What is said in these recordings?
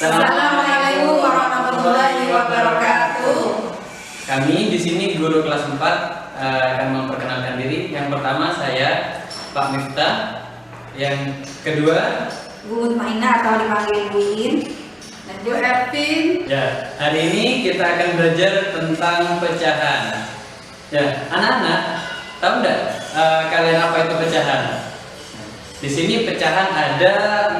Assalamualaikum warahmatullahi wabarakatuh. Kami di sini guru kelas 4 akan memperkenalkan diri. Yang pertama saya Pak Miftah. Yang kedua Bu Mutmainah atau dipanggil Bu Iin. Dan Bu Ervin. Ya, hari ini kita akan belajar tentang pecahan. Ya, anak-anak tahu nggak kalian apa itu pecahan? Di sini pecahan ada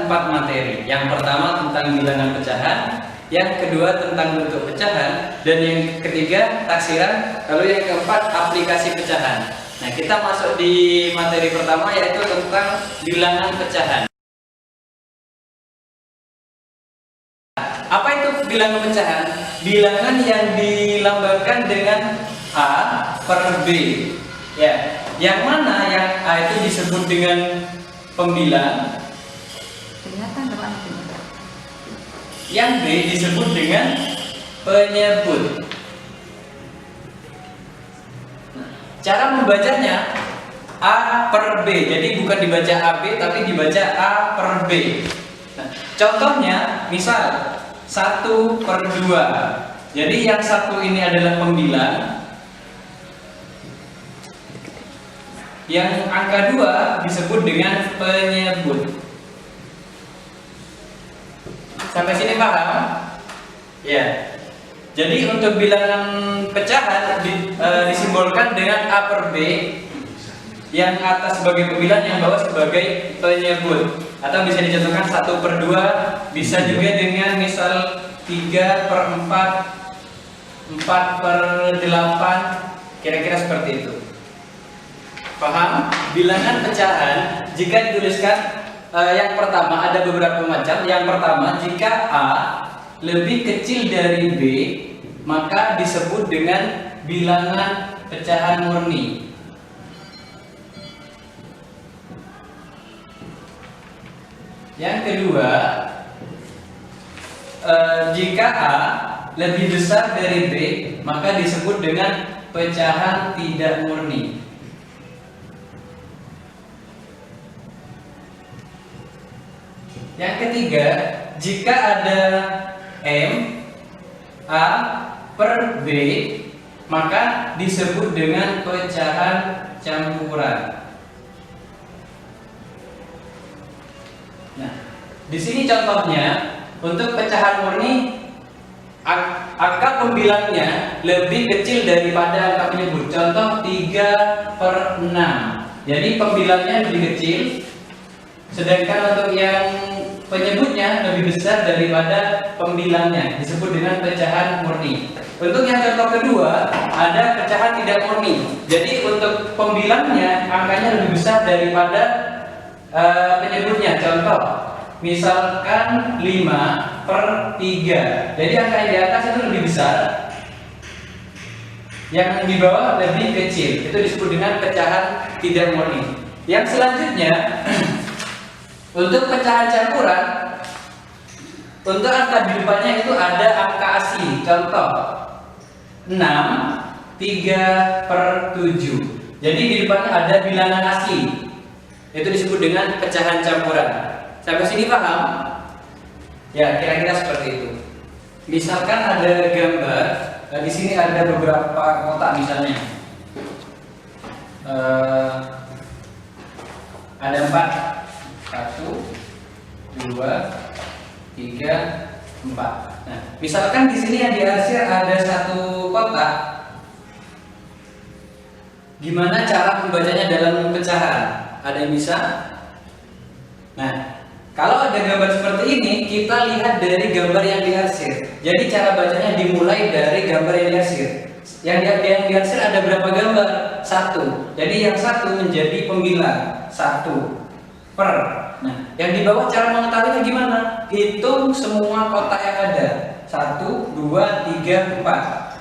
4 materi. Yang pertama tentang bilangan pecahan, yang kedua tentang bentuk pecahan, dan yang ketiga taksiran, lalu yang keempat aplikasi pecahan. Nah, kita masuk di materi pertama yaitu tentang bilangan pecahan. Apa itu bilangan pecahan? Bilangan yang dilambangkan dengan A per B. Ya, yang mana yang A itu disebut dengan pembilang, yang B disebut dengan penyebut. Cara membacanya A per B, jadi bukan dibaca AB tapi dibaca A per B. Nah, contohnya misal 1 per 2. Jadi yang satu ini adalah pembilang, yang angka 2 disebut dengan penyebut. Sampai sini paham? Ya. Jadi untuk bilangan pecahan disimbolkan dengan A per B, yang atas sebagai pembilang, yang bawah sebagai penyebut. Atau bisa dicontohkan 1 per 2, bisa juga dengan misal 3 per 4, 4 per 8, kira-kira seperti itu. Paham? Bilangan pecahan jika dituliskan yang pertama ada beberapa macam. Yang pertama, jika A lebih kecil dari B, maka disebut dengan bilangan pecahan murni. Yang kedua, jika A lebih besar dari B, maka disebut dengan pecahan tidak murni. Yang ketiga, jika ada M A per B, maka disebut dengan pecahan campuran. Nah, di sini contohnya untuk pecahan murni, angka pembilangnya lebih kecil daripada angka penyebut. Contoh 3 per 6. Jadi pembilangnya lebih kecil, sedangkan untuk yang penyebutnya lebih besar daripada pembilangnya, disebut dengan pecahan murni. Untuk yang contoh kedua, ada pecahan tidak murni. Jadi untuk pembilangnya angkanya lebih besar daripada penyebutnya. Contoh, misalkan 5 per 3. Jadi angka yang di atas itu lebih besar, yang di bawah lebih kecil. Itu disebut dengan pecahan tidak murni. Yang selanjutnya untuk pecahan campuran, untuk angka di depannya itu ada angka asli. Contoh 6, 3 per 7. Jadi di depannya ada bilangan asli. Itu disebut dengan pecahan campuran. Sampai sini paham? Ya, kira-kira seperti itu. Misalkan ada gambar, di sini ada beberapa kotak misalnya. Ada 4. 1, 2, 3, 4. Nah, misalkan di sini yang diarsir ada 1 kotak. Gimana cara membacanya dalam pecahan? Ada yang bisa? Nah, kalau ada gambar seperti ini, kita lihat dari gambar yang diarsir. Jadi cara bacanya dimulai dari gambar yang diarsir. Yang diarsir ada berapa gambar? 1. Jadi yang 1 menjadi pembilang. 1 per. Nah, yang di bawah cara mengetahuinya gimana? Hitung semua kotak yang ada. 1, 2, 3, 4.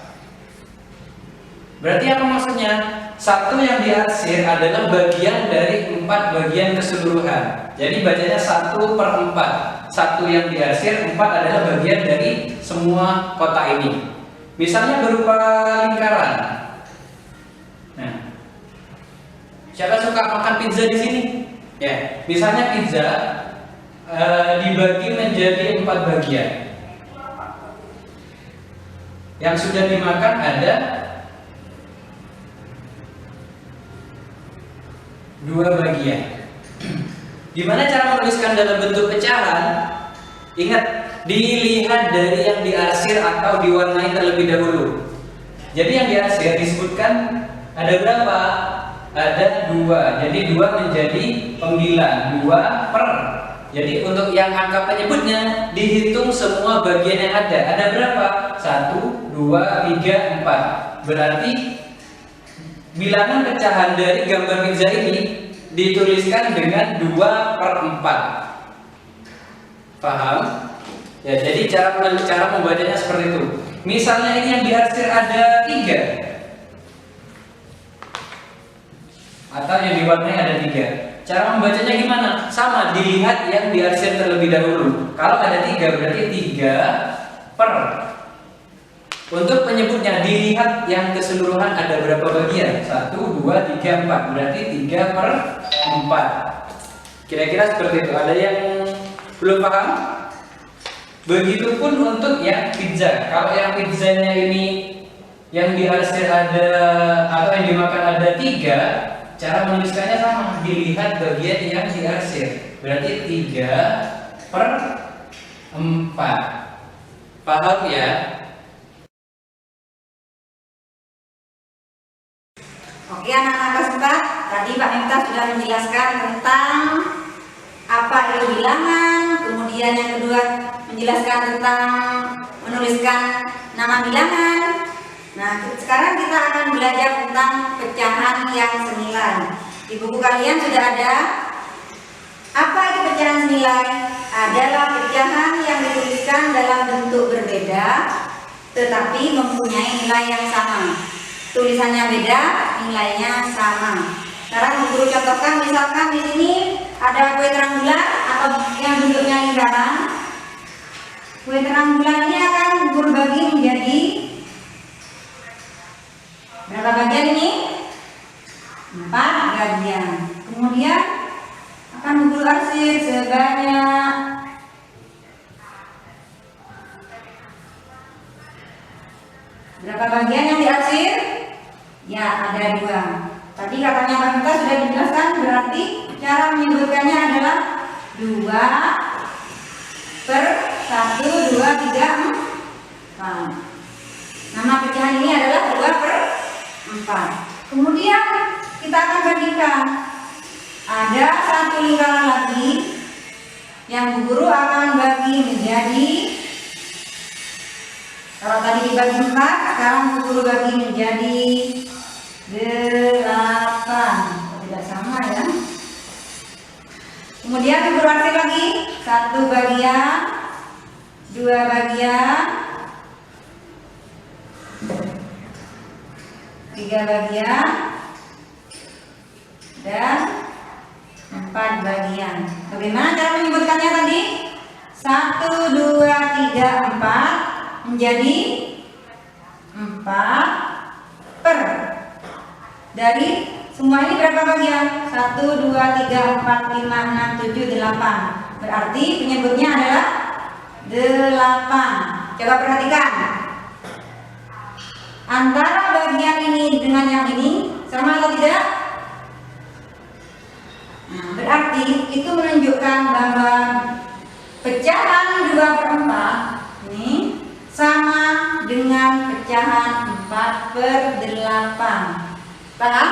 Berarti apa maksudnya? 1 yang diarsir adalah bagian dari 4 bagian keseluruhan. Jadi bacanya 1 per 4. 1 yang diarsir, 4 adalah bagian dari semua kotak ini. Misalnya berupa lingkaran. Nah, siapa suka makan pizza di sini? Ya, misalnya pizza dibagi menjadi 4 bagian. yang sudah dimakan ada 2 bagian. Gimana cara menuliskan dalam bentuk pecahan? Ingat, dilihat dari yang diarsir atau diwarnai terlebih dahulu. Jadi yang diarsir disebutkan ada berapa? Ada 2. Jadi 2 menjadi pembilang, 2 per. Jadi untuk yang angka penyebutnya dihitung semua bagian yang ada. Ada berapa? 1, 2, 3, 4. Berarti bilangan pecahan dari gambar pizza ini dituliskan dengan 2 per 4. Paham? Ya, jadi cara membacanya seperti itu. Misalnya ini yang diarsir ada 3 atau yang diwarnai ada 3. Cara membacanya gimana? Sama, dilihat yang diarsir terlebih dahulu. Kalau ada 3 berarti 3 per. Untuk penyebutnya dilihat yang keseluruhan ada berapa bagian? 1, 2, 3, 4. Berarti 3 per 4. Kira-kira seperti itu. Ada yang belum paham? Begitupun untuk yang pizza. Kalau yang pizzanya ini yang diarsir ada atau yang dimakan ada 3, cara menuliskannya sama. Dilihat bagian yang diarsir. Berarti 3 per 4. Paham ya? Oke anak-anak kelas 4, tadi Pak Miftah sudah menjelaskan tentang apa itu bilangan, kemudian yang kedua menjelaskan tentang menuliskan nama bilangan. Nah, sekarang kita akan belajar tentang pecahan yang senilai. Di buku kalian sudah ada. Apa itu pecahan senilai? Adalah pecahan yang dituliskan dalam bentuk berbeda tetapi mempunyai nilai yang sama. Tulisannya beda, nilainya sama. Sekarang guru contohkan, misalkan di sini ada kue terang bulan atau yang bentuknya lingkaran. Kue terang bulan ini akan guru bagi menjadi berapa bagian ini? 4 bagian. Kemudian akan guru arsir sebanyak berapa bagian yang diarsir? Ya, ada 2. Tadi katanya Pak Miftah sudah dijelaskan, berarti cara menyebutkannya adalah 2 per 1, 2, 3, 4. Nama pecahan ini adalah 2 per 4. Kemudian kita akan bagikan. Ada 1 lingkaran lagi yang guru akan bagi menjadi, kalau tadi dibagi 4, sekarang guru bagi menjadi 8. Tidak sama ya. Kemudian guru arsir lagi 1 bagian, 2 bagian, 3 bagian, dan 4 bagian. Bagaimana cara menyebutkannya tadi? 1, 2, 3, 4 menjadi 4 per. Dari semua ini berapa bagian? 1, 2, 3, 4, 5, 6, 7, 8. Berarti penyebutnya adalah 8. Coba perhatikan. Antara bagian ini dengan yang ini sama atau tidak? Nah, berarti itu menunjukkan bahwa pecahan 2 per 4 ini sama dengan pecahan 4 per 8. Paham?